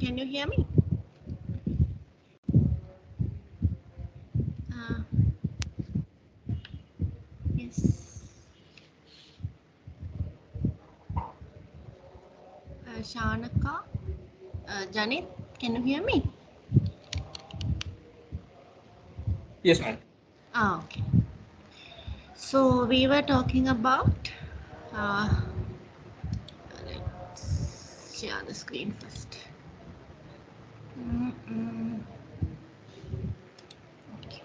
Can you hear me? Yes. Shanaka, Janit, can you hear me? Yes, ma'am. Okay. So we were talking about. Let's share the screen first. Okay.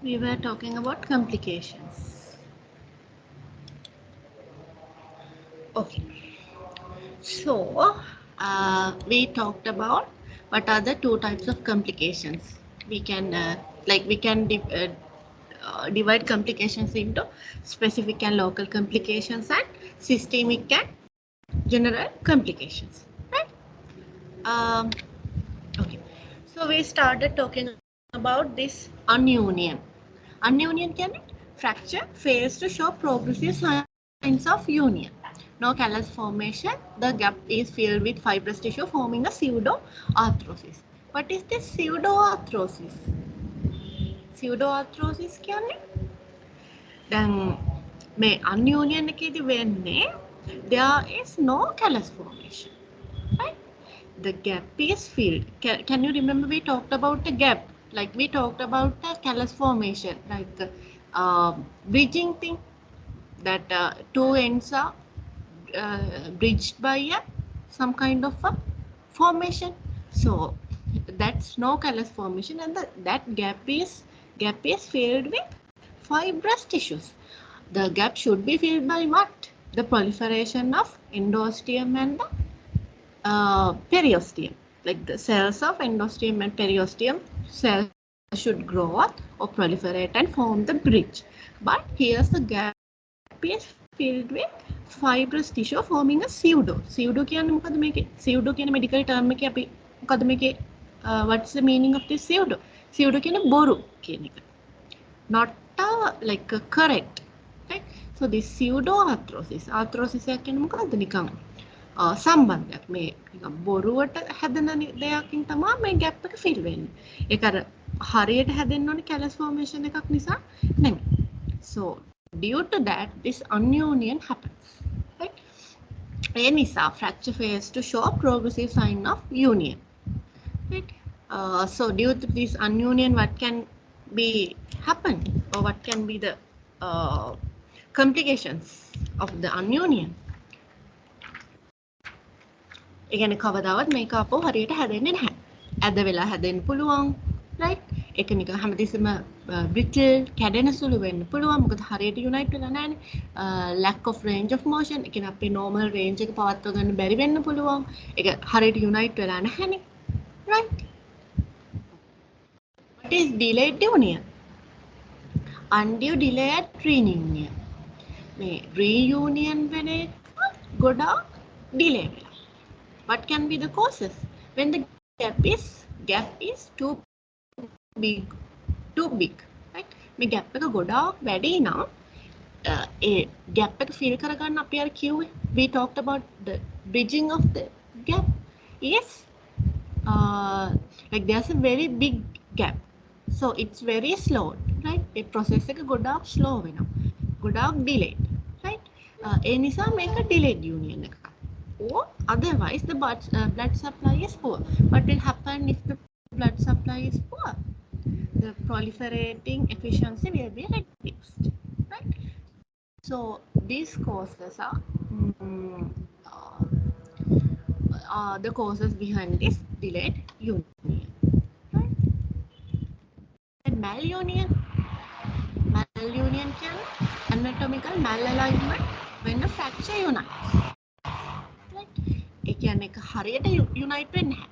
We were talking about complications. Okay. So we talked about what are the two types of complications. We can divide complications into specific and local complications and systemic and general complications, right? Okay, so we started talking about this ununion. Ununion can fracture fails to show progressive signs of union. No callus formation, the gap is filled with fibrous tissue forming a pseudoarthrosis. What is this pseudoarthrosis? Pseudoarthrosis කියන්නේ දැන් මේ ununion එකේදී වෙන්නේ there is no callus formation, right? The gap is filled. Can you remember we talked about the gap? Like we talked about the callus formation, like the bridging thing, that two ends are bridged by some kind of a formation. So that's no callus formation, and that gap is filled with fibrous tissues. The gap should be filled by what? The proliferation of endosteum and the periosteum. Like the cells of endosteum and periosteum cells should grow up or proliferate and form the bridge. But here's the gap is filled with fibrous tissue forming a pseudo. Pseudo කියන්නේ මොකද මේකේ? Pseudo කියන medical term එකේ අපි මොකද මේකේ what's the meaning of this pseudo? Pseudo කියන්නේ බොරු කියන එක. Not like correct. Right? So this pseudoarthrosis. Arthrosis එක කියන්නේ මොකද්ද නිකන් සම්බන්ධයක්. මේ නිකන් බොරුවට හැදෙන දෙයකින් තමයි මේ gap එක fill වෙන්නේ. ඒක අර හරියට හැදෙන්න ඕනේ callus formation එකක් නිසා නෙමෙයි. So due to that, this ununion happens, right? Enisa fracture fails to show progressive sign of union, right? So due to this ununion, what can be happen, or what can be the complications of the ununion? ඒ කියන්නේ කවදාවත් මේක අපෝ හරියට හැදෙන්නේ නැහැ. ඇද වෙලා හැදෙන්න පුළුවන්, right? ඒක නිකන් හැමතිස්සෙම brittle කැඩෙන සුළු වෙන්න පුළුවන්. මොකද හරියට unite වෙලා නැහැනේ. Lack of range of motion. ඒ කියන්නේ අපේ normal range එක පවත්වා ගන්න බැරි වෙන්න පුළුවන්. ඒක හරියට unite වෙලා නැහැනේ. Right? What is delayed union? Undue delayed reunion. මේ reunion වෙන එක ගොඩාක් delay වෙලා. What can be the causes? When the gap is too big, right? මේ gap එක ගොඩාක් වැඩි නම් ඒ gap එක fill කරගන්න අපි අර කිව්වේ we talked about the bridging of the gap. Yes, like there's a very big gap, so it's very slow, right? A process එක ගොඩාක් slow වෙනවා, ගොඩාක් delayed, right? ඒ නිසා මේක delayed union එකක්. Or otherwise the blood supply is poor. What will happen if the blood supply is poor? The proliferating efficiency will be reduced, right? So these causes are the causes behind this delayed union, right? And malunion can anatomical malalignment when a fracture unites, right? It can හරියට unite වෙන්නේ නැහැ.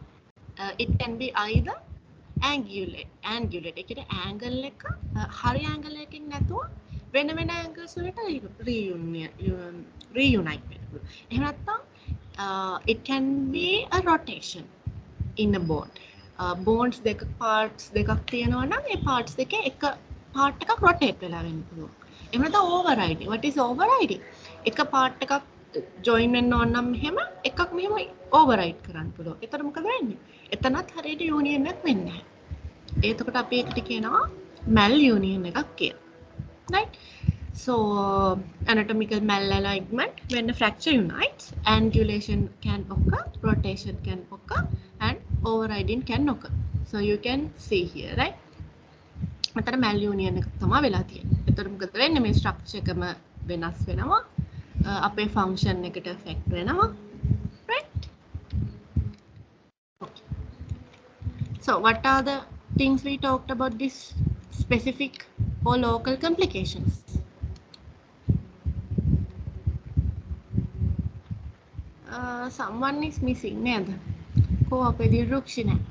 It can be either angulate. ඒ කියන්නේ angle එක හරි angle එකකින් නැතුව වෙන වෙන angles වලට reunite වෙන්න පුළුවන්. එහෙම නැත්නම් it can be a rotation in a bone. bones දෙක parts දෙකක් තියෙනවා නම් ඒ parts දෙකේ එක part එකක් rotate වෙලා වෙන්න පුළුවන්. එහෙම නැත්නම් overriding. What is overriding? එක part එකක් join වෙන්න ඕන නම් මෙහෙම එකක් මෙහෙම override කරන්න පුළුවන්. එතකොට මොකද වෙන්නේ? එතනත් හරියට union එකක් වෙන්නේ නැහැ. එතකොට අපි ඒකට කියනවා malunion එකක් කියලා. Right? So, anatomical malalignment, when the fracture unites, angulation can occur, rotation can occur, and overriding can occur. So, you can see here, right? මෙතන malunion එක තමයි වෙලා තියෙන්නේ. එතකොට මොකද වෙන්නේ? මේ structure එකම වෙනස් වෙනවා. අපේ function එකට affect වෙනවා. Right? Okay. So, what are the things we talked about this specific or local complications? Someone is missing නේද? කො අපේ දිරුක්ෂි නැහැ.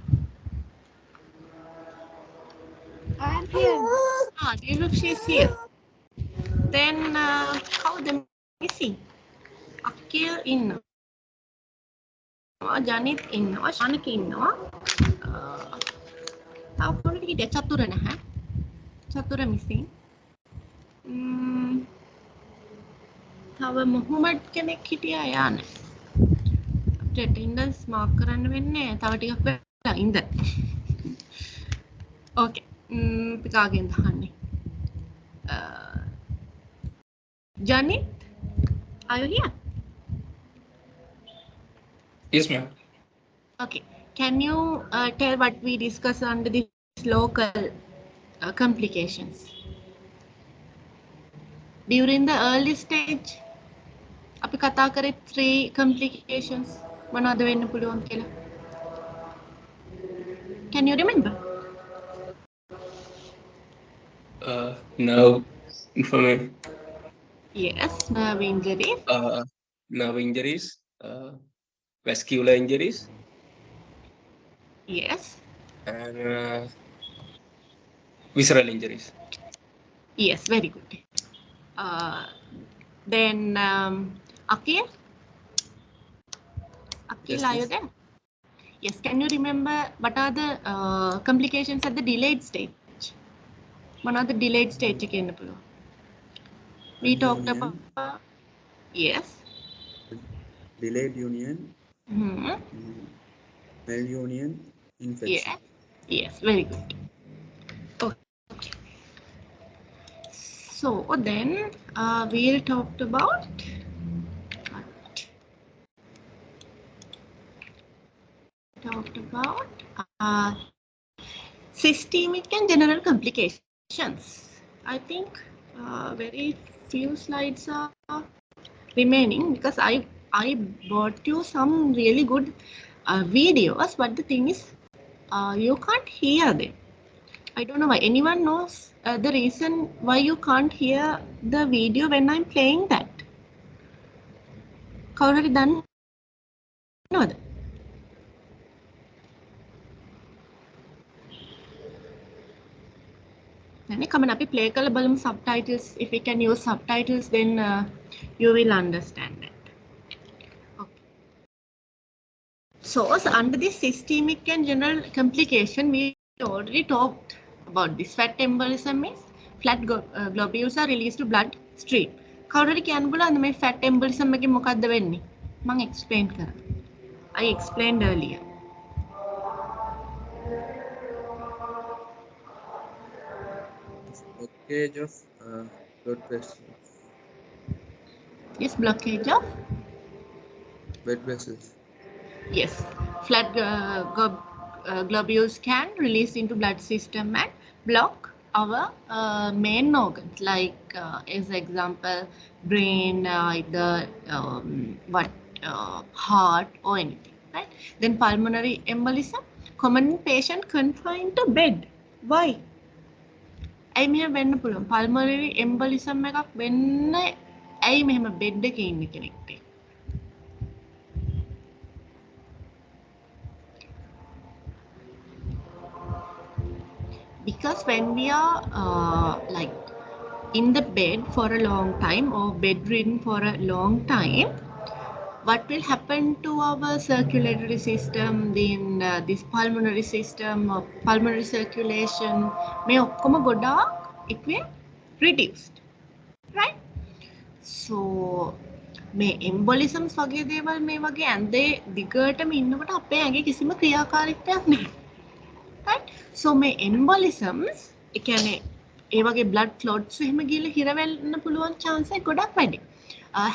I am here. Diruක්ෂි is here. Then how the missing? Akil ඉන්නවා. ජනිත් ඉන්නවා. ශානක ඉන්නවා. තව කවුරුද හිටියේ? චතුර නැහැ. චතුර missing. තව මොහොමඩ් කෙනෙක් හිටියා යා නැහැ. attendance mark කරන්න වෙන්නේ තව ටිකක් වෙලා ඉඳ. Okay. අපි කාගෙන්ද අහන්නේ? Janit, are you here? Yes, ma'am. Okay. Can you tell what we discussed under this local complications? During the early stage, අපි කතා කරේ 3 complications. මොනවද වෙන්න පුළුවන් කියලා? Can you remember? Nerve information. Yes, nerve injuries. Nerve injuries, vascular injuries, Yes. and visceral injuries. Yes, very good. Then Akil? Akil, Yes, are you yes. there? Yes, can you remember what are the complications at the delayed stage? One of the delayed stage again. We talked Union, about yes. delayed union, Hmm. malunion, infection. Yeah. Yes, very good. Okay. So then we'll talk about systemic and general complications. I think very few slides are remaining because I brought you some really good videos, but the thing is you can't hear them. I don't know why. Anyone knows the reason why you can't hear the video when I'm playing that? කවුරු හරි දන්නවද? Come on, අපි play කරලා බලමු subtitles. If we can use subtitles, then you will understand that. Okay. So under this systemic and general complication, we already talked about this. Fat embolism means flat globules are released to blood stream. කවුරු හරි කියන්න බලන්න මේ fat embolism එකෙන් මොකද්ද වෙන්නේ? මම explain කරා. I explained earlier. Blockage of blood vessels. Yes, blockage of Blood vessels. yes, flat globules can release into blood system and block our main organs like as example brain, either heart or anything, right? Then pulmonary embolism, common patient confined to bed. Why? ඇයි මෙහෙම වෙන්න පුළුවන්? pulmonary embolism එකක් වෙන්න ඇයි මෙහෙම bed එකේ ඉන්න කෙනෙක්ට? Because when we are like in the bed for a long time or bedridden for a long time, what will happen to our circulatory system, then this pulmonary system or pulmonary circulation may okkoma godak it will reduced, right? So මේ embolisms වගේ දේවල් මේ වගේ ඇඳේ දිගටම ඉන්නකොට අපේ ඇඟේ කිසිම ක්‍රියාකාරීත්වයක් නැහැ, right? So මේ embolisms ඒ කියන්නේ ඒ වගේ blood clots එහෙම ගිහලා හිර වෙන්න පුළුවන් chance එක ගොඩක් වැඩි.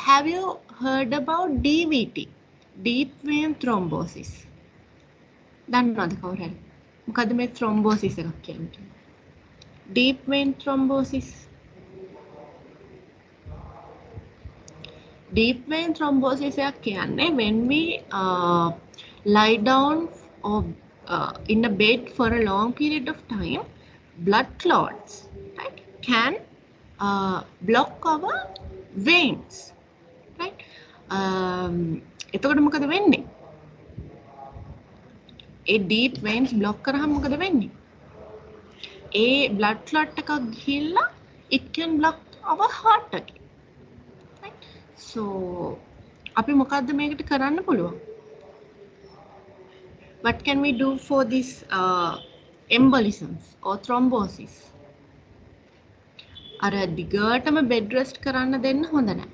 Have you heard about DVT? Deep vein thrombosis. දන්නවද කවුරු හරි? මොකද්ද මේ thrombosis එකක් කියන්නේ? Deep vein thrombosis. Deep vein thrombosis එකක් කියන්නේ when we lie down or in a bed for a long period of time, blood clots, right, can block our veins, right? එතකොට මොකද වෙන්නේ? ඒ deep veins block කරාම මොකද වෙන්නේ? ඒ blood clot එකක් ගිහිල්ලා it can block our heart again, right? So අපි මොකද්ද මේකට කරන්න පුළුවන්? What can we do for this embolisms or thrombosis? අර දිගටම bed rest කරන්න දෙන්න හොඳ නැහැ.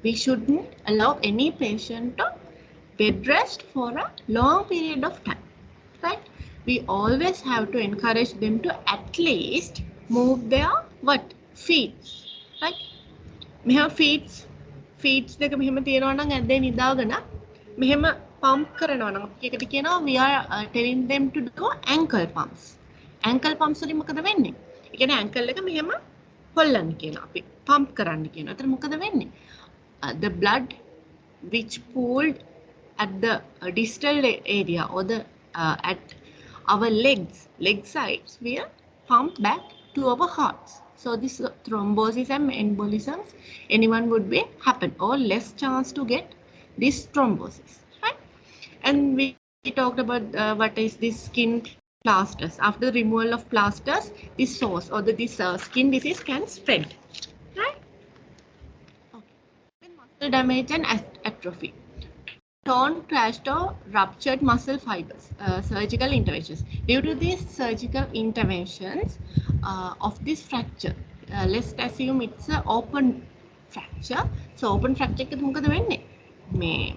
We shouldn't allow any patient to bed rest for a long period of time, right? We always have to encourage them to at least move their feet, right? මෙහෙම feet දෙක මෙහෙම තියනවා නම් ඇද්දේ නිදාගෙන මෙහෙම pump කරනවා නම් අපි එකට කියනවා we are telling them to do ankle pumps. Ankle pumps වලින් මොකද වෙන්නේ? ඒ කියන්නේ ankle එක මෙහෙම හොල්ලන්න කියනවා අපි pump කරන්න කියනවා. එතන මොකද වෙන්නේ? The blood which pooled at the distal area or the at our leg sides will pump back to our hearts. So this thrombosis and embolisms, anyone would be happen or less chance to get this thrombosis, right? And we talked about what is this skin plasters. After the removal of plasters, this sores or this skin disease can spread, right? Okay. Then muscle damage and atrophy. Torn, crushed or ruptured muscle fibers, surgical interventions. Due to these surgical interventions of this fracture, let's assume it's an open fracture. So open fracture එකද මොකද වෙන්නේ? මේ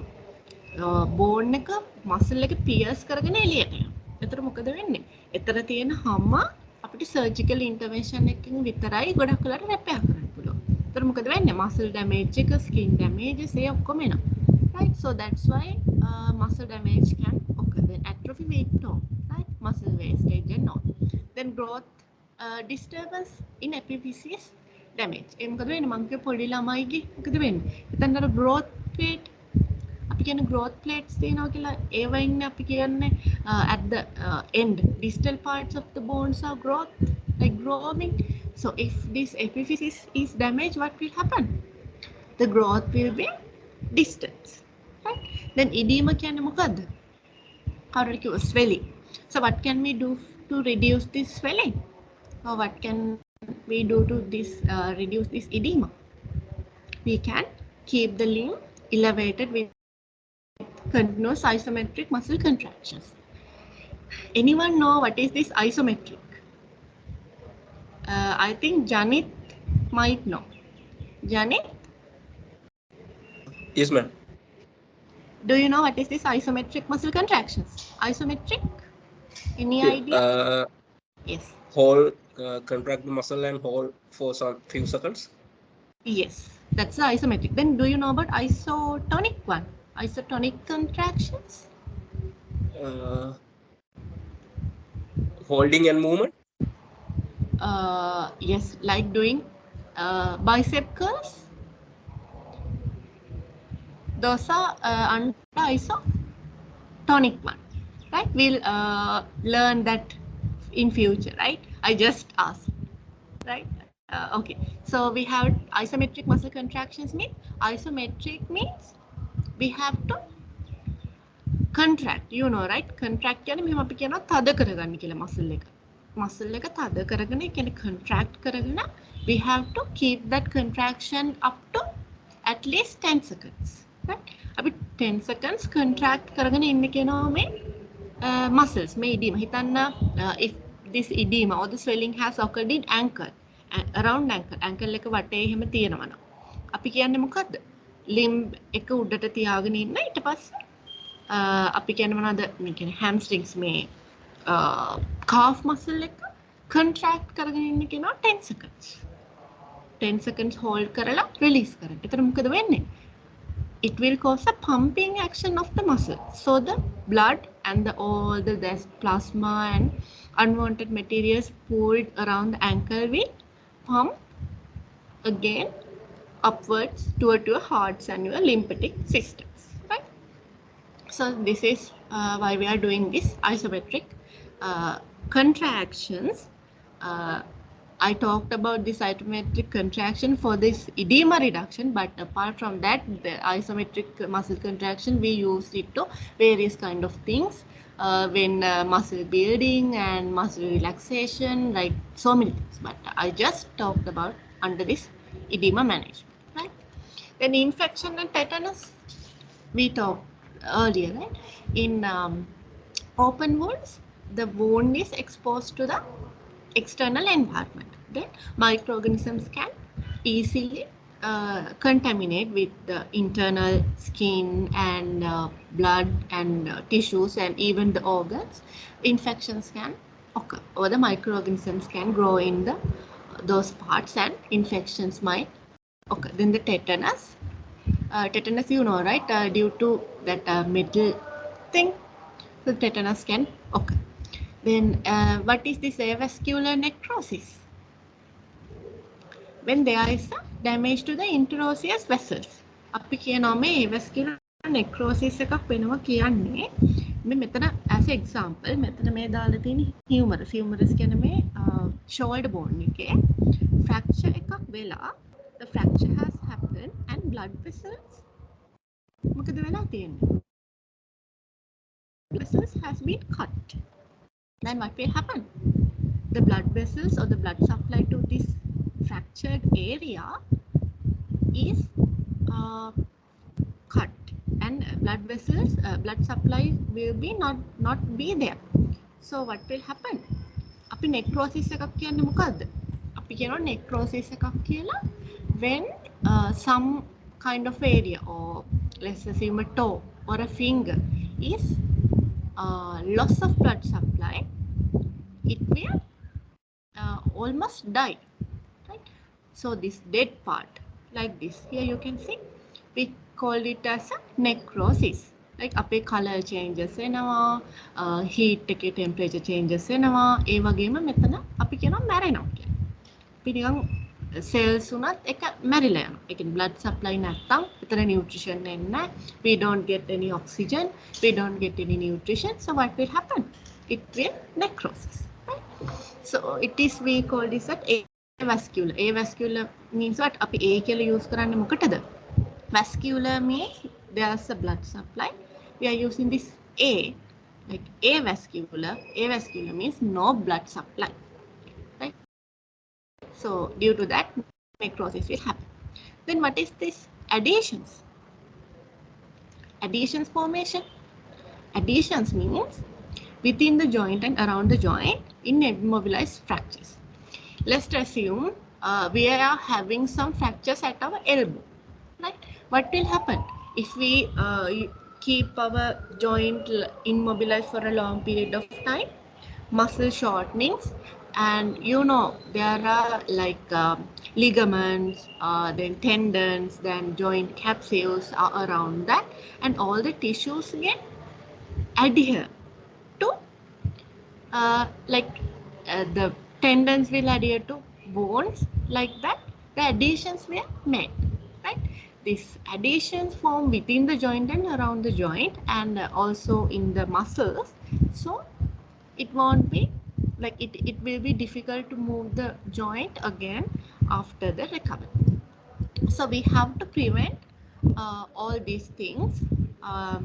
bone එක muscle එක pierce කරගෙන එළියට යනවා. එතකොට මොකද වෙන්නේ? එතන තියෙන හැම අපිට surgical intervention එකකින් විතරයි ගොඩක් වෙලාවට repair කරන්න පුළුවන්. එතකොට මොකද වෙන්නේ? muscle damage එක, skin damages ඒ ඔක්කොම එනවා. Right, so that's why muscle damage can occur. Then atrophy, weight loss, right, muscle wastage and all. Then growth disturbance in epiphysis damage. ඒ මොකද වෙන්නේ? මං කිය පොඩි ළමයිගේ මොකද වෙන්නේ? එතන අර growth plate අපි කියන්නේ growth plates තියෙනවා කියලා ඒවා ඉන්නේ අපි කියන්නේ at the end distal parts of the bones are growth like growing. So if this epiphysis is damaged, what will happen? The growth will be distant. Right? Then edema කියන්නේ මොකද්ද? කවුරුද කිව්ව swelling. So what can we do to reduce this swelling? Or what can we do to this reduce this edema? We can keep the limb elevated with continuous isometric muscle contractions. Anyone know what is this isometric? I think Janit might know. Janit? Yes, ma'am. Do you know what is this isometric muscle contractions? Isometric? Any idea? Yes. Hold, contract the muscle and hold for some few seconds. Yes, that's the isometric. Then do you know about isotonic one? Isotonic contractions? Holding and movement. Yes, like doing bicep curls. Those are under isotonic one, right? We'll learn that in future, right? I just asked, right? Okay, so we have isometric muscle contractions. Isometric means we have to contract, you know, right? Contract කියන්නේ මෙහෙම අපි කියනවා තද කරගන්න කියලා muscle එක. Muscle එක තද කරගෙන කියන්නේ contract කරගෙන we have to keep that contraction up to at least 10 seconds. right? අපි 10 seconds contract කරගෙන ඉන්න කියනවා මේ muscles මේ edema හිතන්න if this edema or the swelling has occurred in ankle around ankle එක වටේ එහෙම තියෙනවා නම් අපි කියන්නේ මොකද්ද limb එක උඩට තියාගෙන ඉන්න ඊට පස්සේ අපි කියන්නේ මොනවද මේ කියන්නේ hamstrings මේ calf muscle එක contract කරගෙන ඉන්න කියනවා 10 seconds 10 seconds hold කරලා release කරන්න. එතන මොකද වෙන්නේ? It will cause a pumping action of the muscle. So the blood and all the plasma and unwanted materials pulled around the ankle will pump again upwards toward your hearts and your lymphatic systems. Right? So this is why we are doing this isometric contractions. I talked about this isometric contraction for this edema reduction, but apart from that, the isometric muscle contraction, we use it to various kind of things when muscle building and muscle relaxation, like so many things. But I just talked about under this edema management, right? Then infection and tetanus, we talked earlier, right? In open wounds, the wound is exposed to the external environment. Then microorganisms can easily contaminate with the internal skin and blood and tissues and even the organs. Infections can occur or the microorganisms can grow in those parts and infections might occur. Then the tetanus. Tetanus, you know, right? Due to that metal thing, the tetanus can occur. Then what is this avascular necrosis? When there is a damage to the interosseous vessels. අපි කියනවා මේ avascular necrosis එකක් වෙනවා කියන්නේ මේ මෙතන as example මෙතන මේ දාලා තියෙන humerus කියන්නේ මේ shoulder bone එකේ fracture එකක් වෙලා the fracture has happened and blood vessels මොකද වෙලා තියෙන්නේ? Vessels has been cut. Then what will happen? The blood vessels or the blood supply to this fractured area is cut and blood vessels blood supply will be not be there. So what will happen? අපි necrosis එකක් කියන්නේ මොකද්ද? අපි කියනවා necrosis එකක් කියලා when some kind of area or let's assume a toe or a finger is loss of blood supply, it will almost die, right? So this dead part like this here you can see we call it as a necrosis. Like අපේ color changes එනවා heat එකේ temperature changes එනවා ඒ වගේම මෙතන අපි කියනවා මැරෙනවා කියලා. අපි නිකන් cells උනත් එක මැරිලා යනවා. ඒ කියන්නේ blood supply නැත්තම් එතන nutrition එන්නේ we don't get any oxygen, we don't get any nutrition, so what will happen? It will necrosis, right? So it is we call this at avascular. Avascular means what? අපි A කියලා use කරන්නේ මොකටද? Vascular means there's a blood supply. We are using this A, like avascular. Avascular means no blood supply, right? So due to that, necrosis will happen. Then what is this? Adhesions. Adhesions formation. Adhesions means within the joint and around the joint in immobilized fractures. Let's assume we are having some fractures at our elbow, right? What will happen if we keep our joint immobilized for a long period of time? Muscle shortenings, and you know there are like ligaments, then tendons, then joint capsules are around that, and all the tissues get adhere to the tendons will adhere to bones like that. The adhesions were made, right? These adhesions form within the joint and around the joint and also in the muscles. So it won't be like it will be difficult to move the joint again after the recovery. So we have to prevent all these things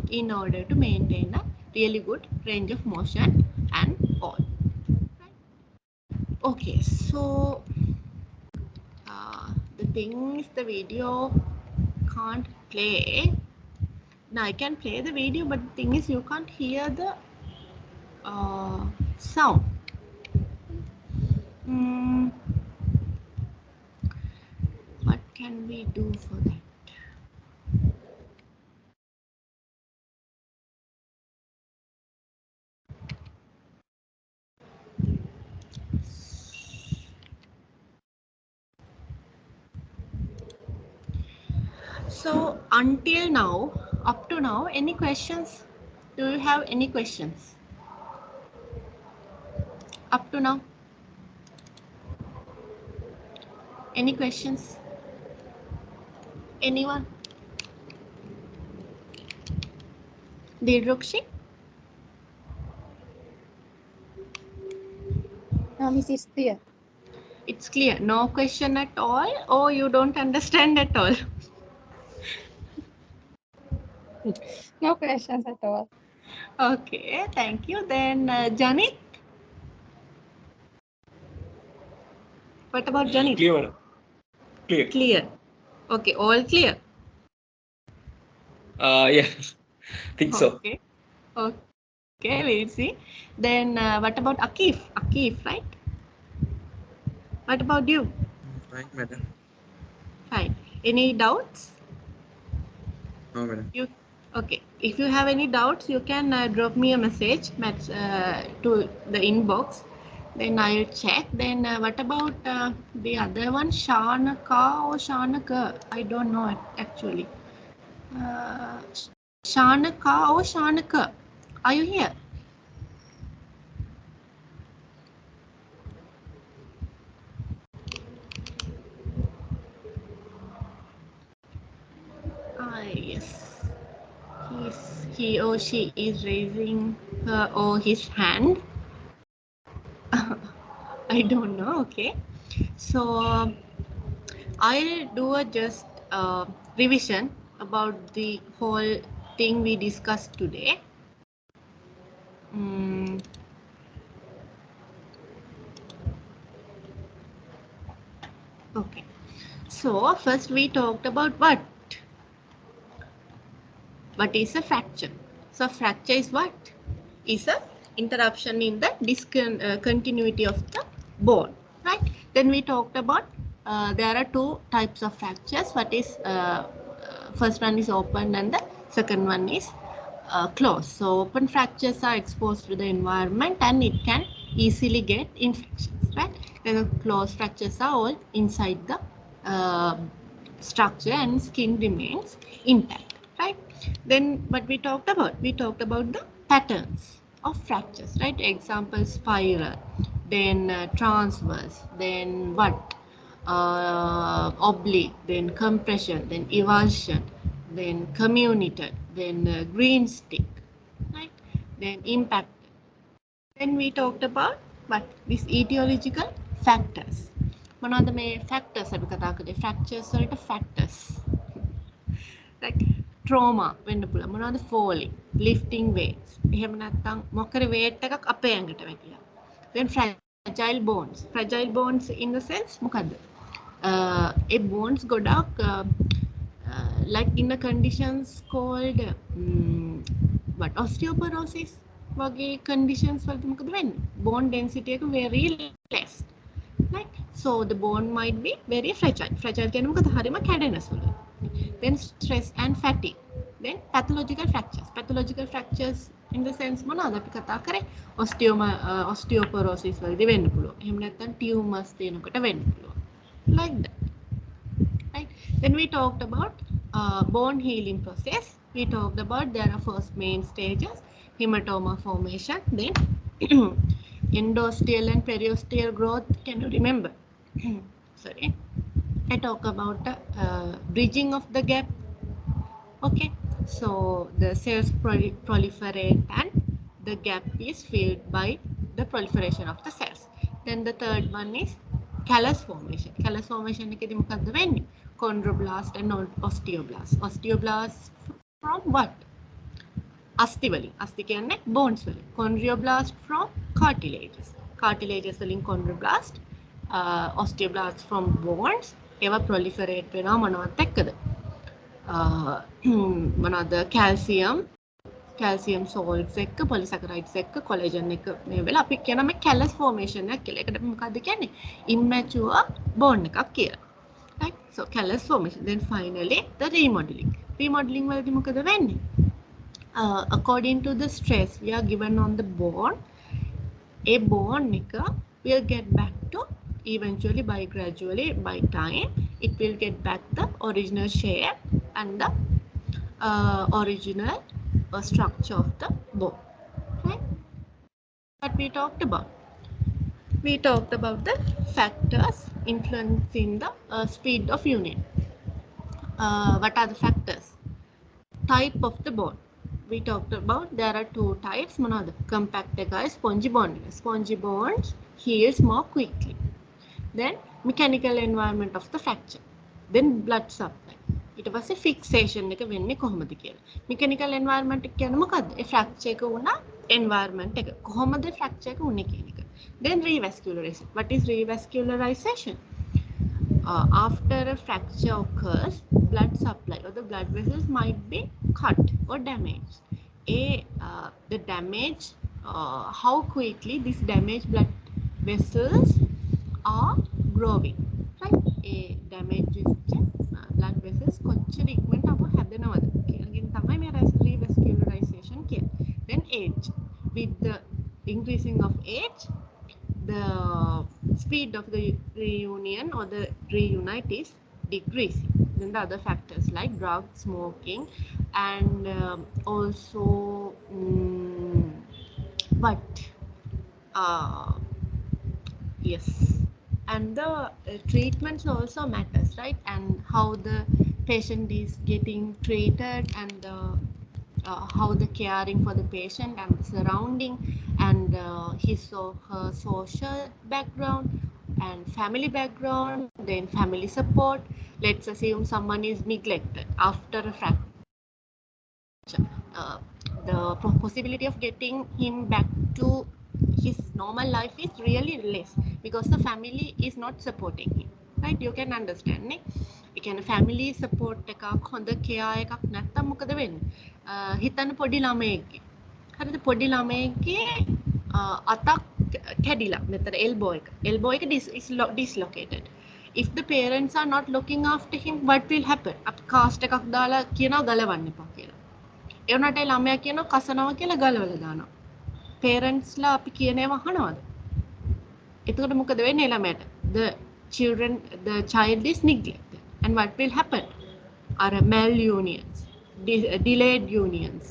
in order to maintain a really good range of motion and all. Okay, so the thing is the video can't play Now I can play the video, but the thing is you can't hear the sound. What can we do for that? So until now, up to now, any questions? Do you have any questions? Up to now? Any questions? Anyone? Dilrukshi? No, Miss, it's clear. It's clear. No question at all, or you don't understand at all? No questions at all. Okay, thank you. Then Janit? What about Janit? Clear, madam. Clear. Clear. Okay, all clear. Yeah, think so. Okay. Okay, we'll see. Then what about Akif? Akif, right? What about you? Fine, madam. Fine. Any doubts? No, madam. You okay? If you have any doubts, you can drop me a message to the inbox. Then I'll check. Then what about the other one, Shanaka or Shanaka? I don't know actually. Uh, Shanaka or Shanaka? Are you here? Ah, yes. He or she is raising her or his hand. I don't know. Okay. So I'll do a just revision about the whole thing we discussed today. Mm, okay. So first we talked about what? What is a fracture? So fracture is what? Is a interruption in the discontinuity of the bone, right? Then we talked about there are two types of fractures. What is first one is open and the second one is closed. So open fractures are exposed to the environment and it can easily get infections, right? Then the closed fractures are all inside the structure and skin remains intact, right? Then what we talked about? We talked about the patterns of fractures, right? Example, spiral, then transverse, then what? Oblique, then compression, then evulsion, then comminuted, then green stick, right? Then impact. Then we talked about what? These etiological factors. මොනවද මේ factors අපි කතා කරේ fractures වලට factors like trauma වෙන්න පුළුවන් මොනවද falling lifting weights එහෙම නැත්නම් මොකර weight එකක් අපේ ඇඟට වැටිලා then fragile bones in the sense මොකද්ද ඒ bones ගොඩක් like in the conditions called what osteoporosis වගේ conditions වලට මොකද වෙන්නේ bone density එක very less. Right? So the bone might be very fragile. Fragile කියන්නේ මොකද? හරිම කැඩෙන සුළුයි. Then stress and fatigue. Then pathological fractures. Pathological fractures in the sense මොනවාද අපි කතා කරේ? Osteoporosis වලදී වෙන්න පුළුවන්. එහෙම නැත්නම් tumors තියෙනකොට වෙන්න පුළුවන්. Like that. Right? Then we talked about bone healing process. We talked about there are first main stages, hematoma formation, then endosteal and periosteal growth. Can you remember? Sorry. I talk about bridging of the gap. Okay. So the cells proliferate and the gap is filled by the proliferation of the cells. Then the third one is callus formation. Callus formation එකේදී මොකද්ද වෙන්නේ? Chondroblast and osteoblast. Osteoblast from what? අස්ථි වලින්. අස්ථි කියන්නේ bones වලින්. Chondroblast from cartilages. Cartilages වලින් chondroblast. Osteoblast from bones. ඒවා proliferate වෙනවා මොනවත් එක්කද? මොනවද calcium salts එක්ක polysaccharides එක්ක collagen එක මේ වෙලා අපි කියන මේ callus formation එකක් කියලා. ඒකට මොකද්ද කියන්නේ? immature bone එකක් කියලා. Right? So callus formation. Then finally the remodeling. Remodeling වලදී මොකද වෙන්නේ? According to the stress we are given on the bone, a bone එක will get back to eventually by gradually by time it will get back the original shape and the original structure of the bone. Right? What we talked about. We talked about the factors influencing the speed of union. What are the factors? Type of the bone. We talked about there are two types. මොනවද? Compact එකයි spongy bone. Spongy bones heals more quickly. Then mechanical environment of the fracture. Then blood supply. ඊට පස්සේ fixation එක වෙන්නේ කොහොමද කියලා. Mechanical environment එක කියන්නේ මොකද්ද? ඒ fracture එක වුණා environment එක. කොහොමද fracture එක වුනේ කියන එක. Then revascularization. What is revascularization? After a fracture occurs, blood supply or the blood vessels might be cut or damaged. The damage, how quickly these damaged blood vessels are growing, right? Damaged blood vessels කොච්චර ඉක්මනට අප හැදෙනවද කියන තමයි මේ revascularization කියන්නේ. Then age. With the increasing of age, the speed of the reunion or the reunite is decreasing. Then the other factors like drug, smoking, and also yes, and the treatments also matters, right? And how the patient is getting treated and how the caring for the patient and the surrounding and his or her social background and family background, then family support. Let's assume someone is neglected after a fracture. The possibility of getting him back to his normal life is really less because the family is not supporting him, right? You can understand ne? ඒ කියන්නේ family support එකක් හොඳ care එකක් නැත්තම් මොකද වෙන්නේ? හිතන්න පොඩි ළමයෙක්ගේ හරිද පොඩි ළමයෙක්ගේ අතක් කැඩිලා මෙතන elbow එක is dislocated. If the parents are not looking after him, what will happen? අපි cast එකක් දාලා කියනවා ගලවන්න එපා කියලා. ඒ වුණාට ඒ ළමයා කියනවා කසනවා කියලා ගලවලා දානවා. පේරන්ට්ස්ලා අපි කියන ඒවා අහනවද? එතකොට මොකද වෙන්නේ ළමයාට? The child is neglected. And what will happen? Are malunions, delayed unions,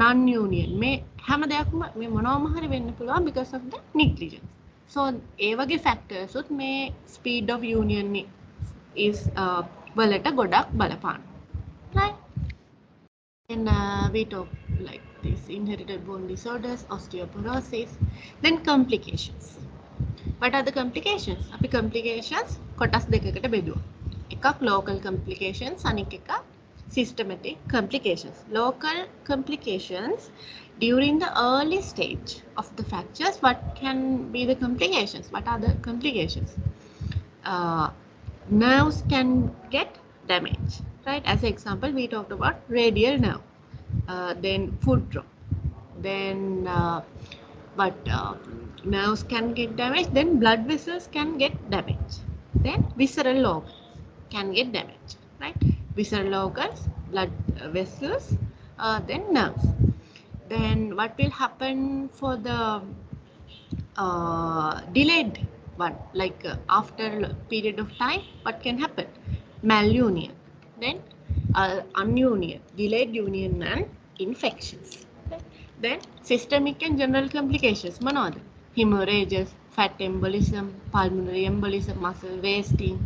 non-union. මේ හැම දෙයක්ම මේ මොනවම හරි වෙන්න පුළුවන් because of the negligence. So ඒ වගේ factors උත් මේ speed of union is වලට ගොඩක් බලපානවා. Right? And we talk like this inherited bone disorders, osteoporosis, then complications. What are the complications? අපි complications කොටස් දෙකකට බෙදුවා. එකක් local complications, අනික එක systematic complications. Local complications during the early stage of the fractures. What can be the complications? What are the complications? Nerves can get damaged, right? As an example, we talked about radial nerve, then foot drop, then nerves can get damaged, then blood vessels can get damaged, then visceral organs can get damaged, right? Visceral organs, blood vessels, then nerves. Then what will happen for the delayed one, like after a period of time, what can happen? Malunion, then ununion, delayed union and infections. Then systemic and general complications, මොනවද? Hemorrhages, fat embolism, pulmonary embolism, muscle wasting,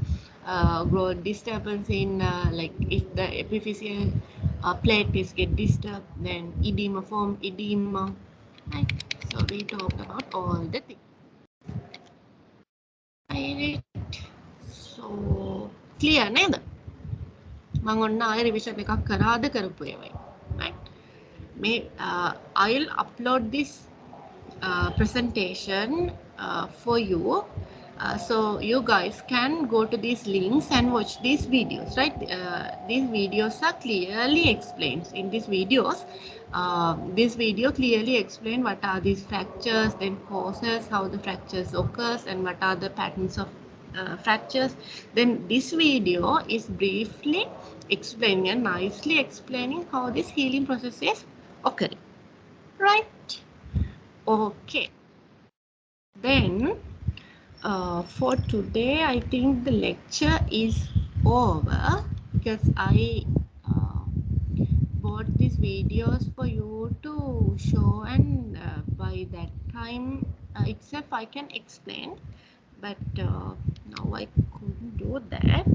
growth disturbance in like if the epiphyseal plate is get disturbed, then edema form, edema, right? So we talked about all the things. Right. So clear නේද? මම ඔන්න ආයෙ revision එකක් කරාද කරපු ඒවයි. Right? I'll upload this presentation for you So you guys can go to these links and watch these videos, right? These videos are clearly explained. In these videos, this video clearly explain what are these fractures, then causes, how the fractures occurs, and what are the patterns of fractures. Then this video is briefly explaining and nicely explaining how this healing process is occurring, right? Okay. Then for today, I think the lecture is over because I bought these videos for you to show, and by that time itself I can explain, but now I couldn't do that.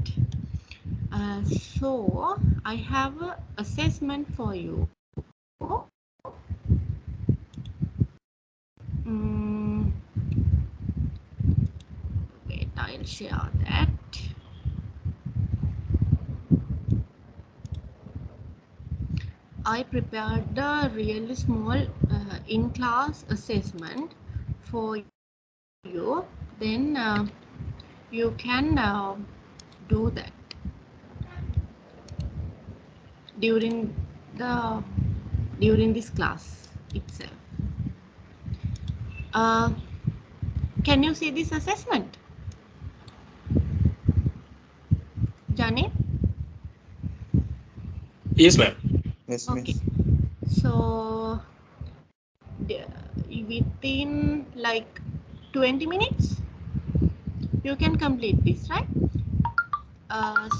So I have an assessment for you. Mm, wait, I'll share that. I prepared a really small in-class assessment for you. Then you can do that during the during this class itself. Uh, can you see this assessment, Jani? Yes, ma'am. Yes, Okay. miss. So within like 20 minutes, you can complete this, right?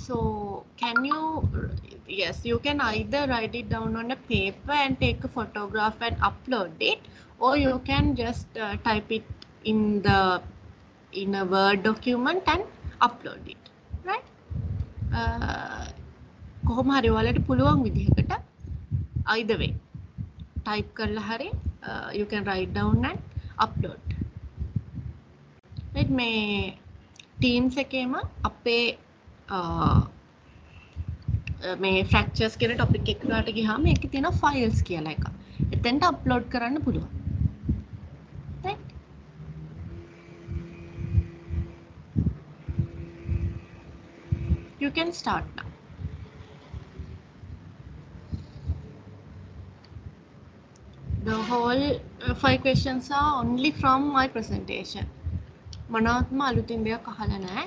So can you, yes, you can either write it down on a paper and take a photograph and upload it, or you can just type it in the in a Word document and upload it, right? කොහොම හරි ඔයාලට පුළුවන් විදිහකට either way type කරලා හරි you can write down and upload. right, මේ Teams එකේම අපේ මේ ෆ්‍රැක්චර්ස් කියන ටොපික් එකකට ගියාම ඒකේ තියෙන ෆයිල්ස් කියලා එකක්. එතෙන්ට අප්ලෝඩ් කරන්න පුළුවන්. right? You can start now. The whole 5 questions are only from my presentation. මොනවත්ම අලුතින් දෙයක් අහලා නැහැ.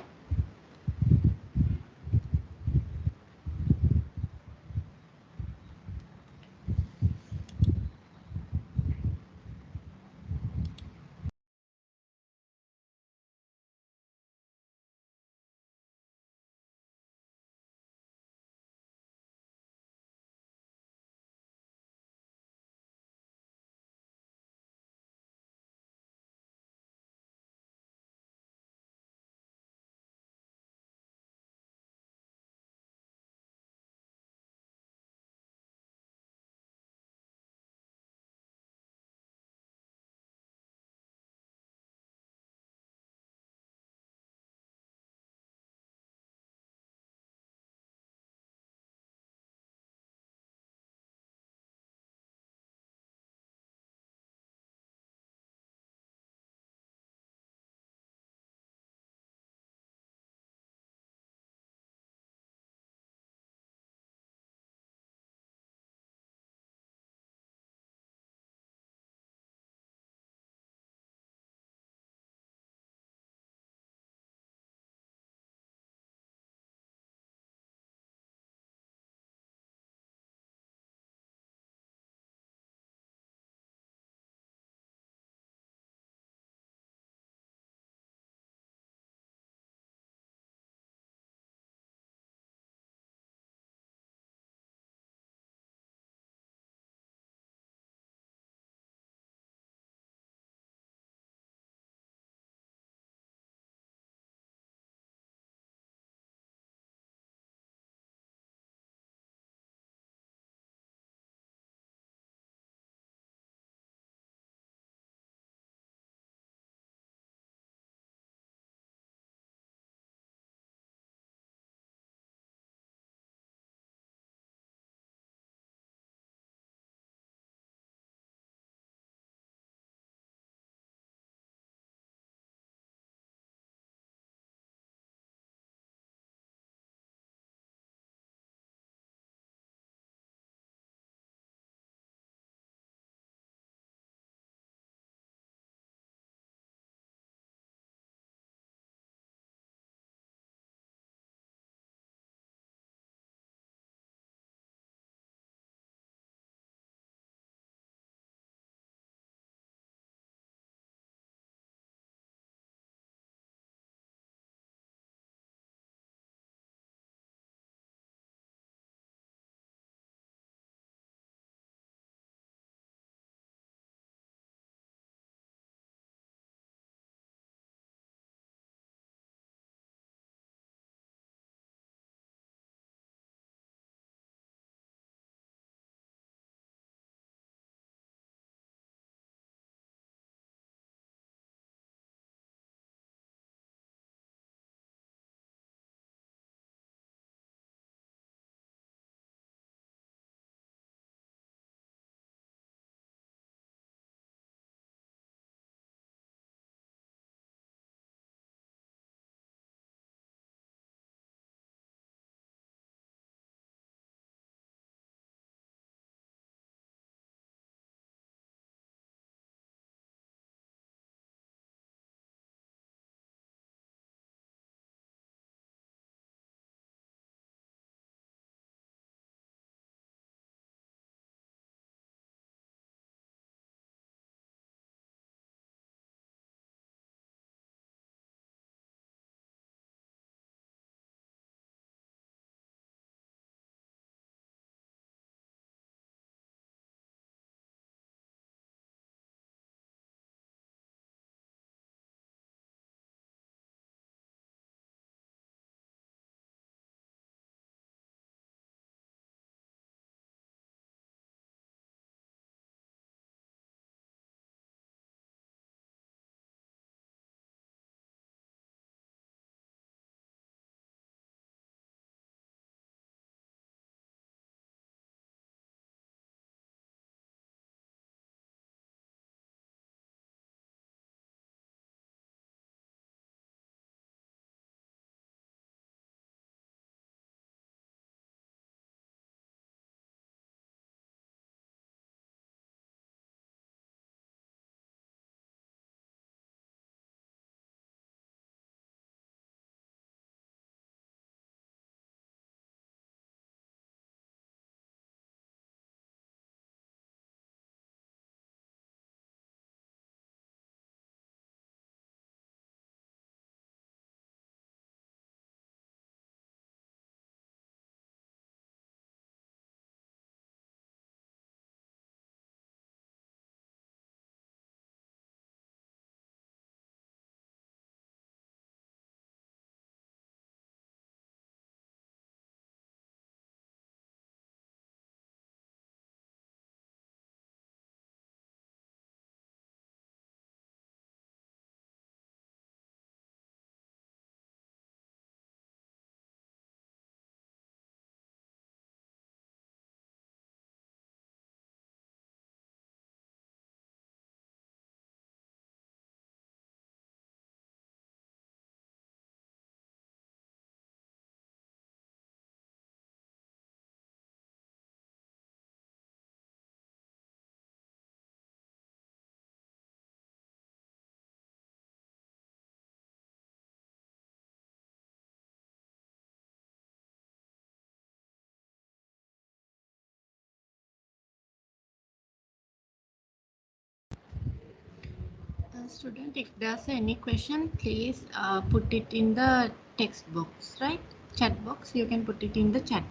Student, if there's any question, please put it in the text box, right? Chat box. You can put it in the chat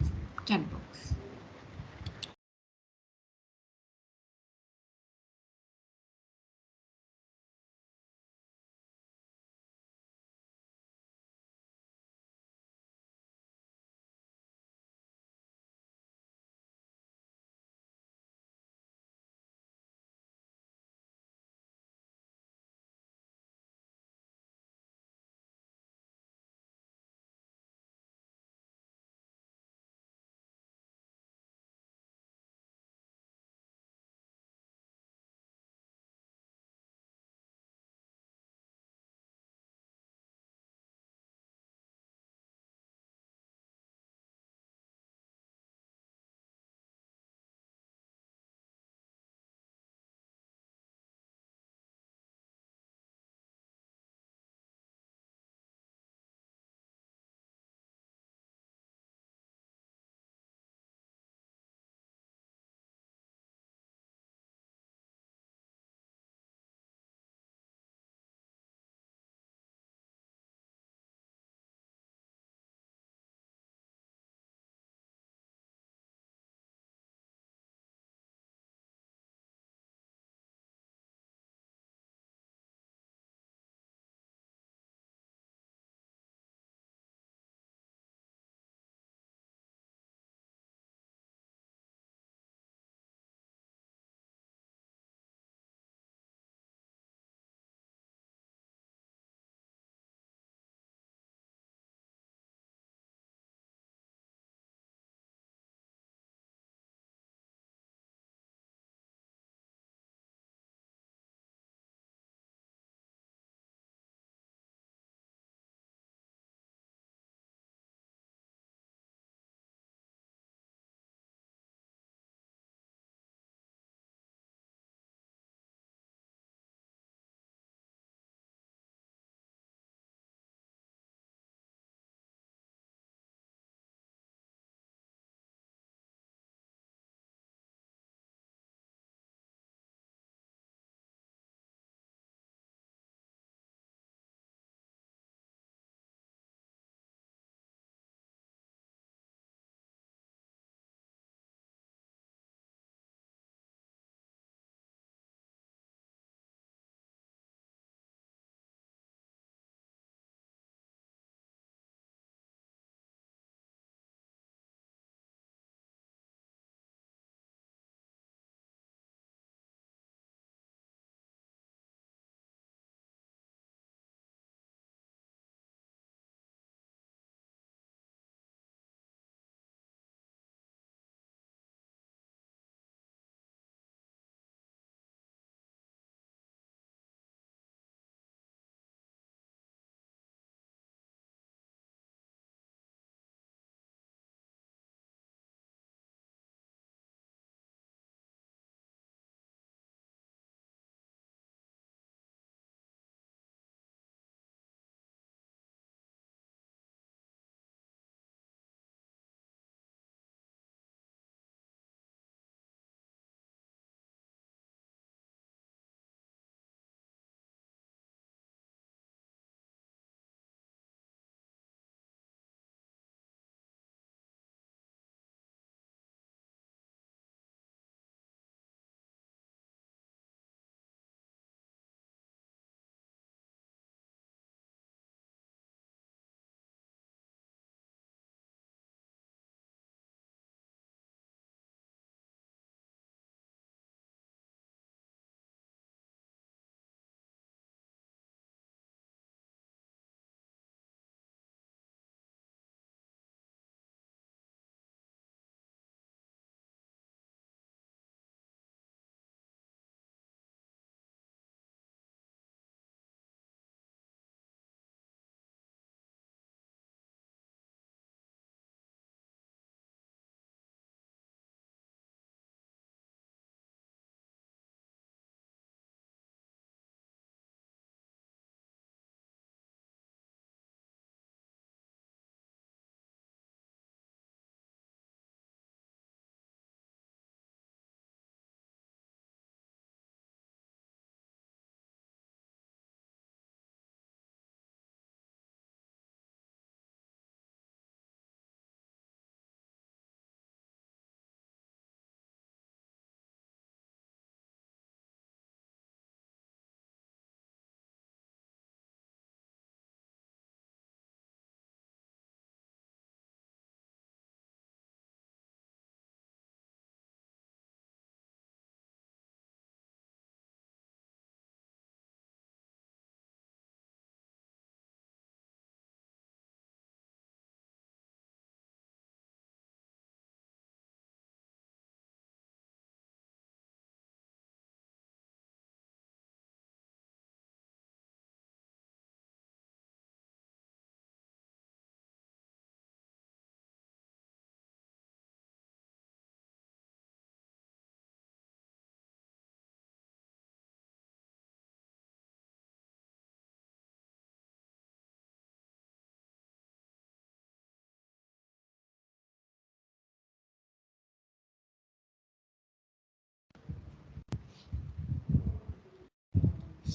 box.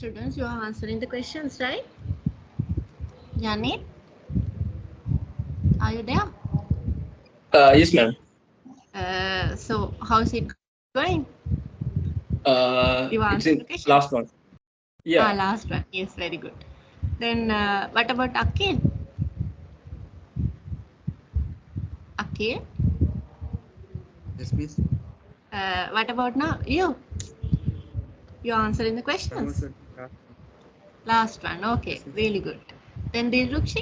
students, you are answering the questions, right? Janet, are you there? Yes, ma'am. So how's it going? You It's answered in the question. last one. Yeah. Last one. Yes, very good. Then what about Akhil? Akhil? Yes, miss. What about now? You are answering the That was questions. the last one. Last one. Okay, Yes, miss. really good. Then Dilrukshi?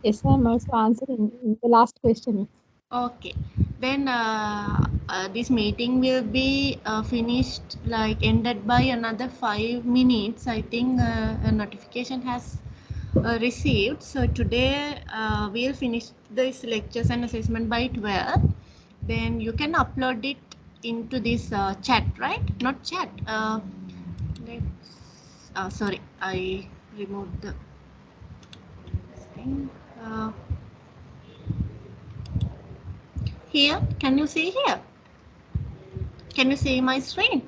Yes, I'm also answering the last question. Okay. Then this meeting will be finished, like ended by another 5 minutes. I think a notification has received. So today we'll finish this lectures and assessment by 12. Then you can upload it into this chat, right? Not chat. Sorry, I removed the thing. Here, can you see here? Can you see my screen?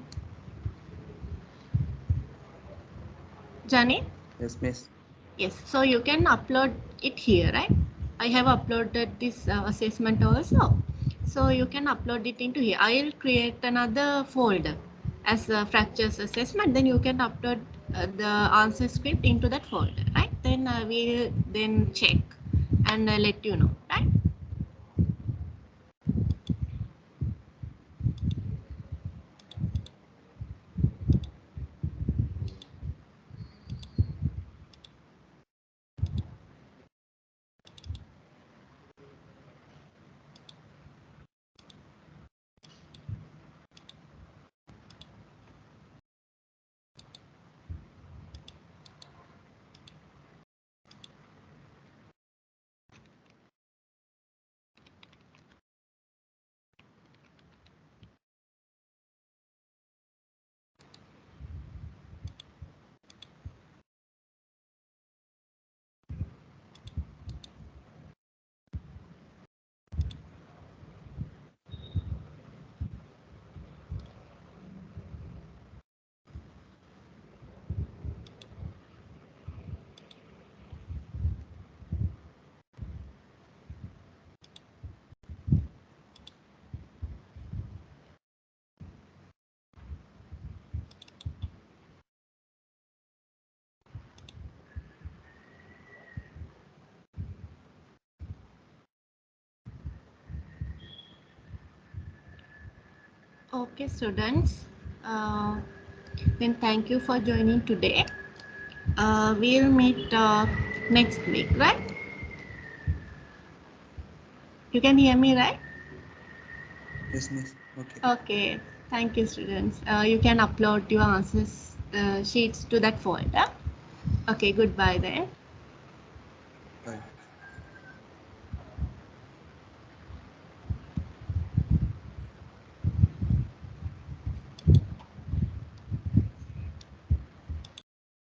Jani? Yes, miss. Yes, so you can upload it here, right? I have uploaded this assessment also. So you can upload it into here. I'll create another folder as a fractures assessment. Then you can upload the answer script into that folder, right? Then I will then check and let you know, right? Okay, students. Then thank you for joining today. We'll meet next week, right? You can hear me, right? Yes, miss. Okay. Okay. Thank you, students. You can upload your answers sheets to that folder. Okay, goodbye then. Bye.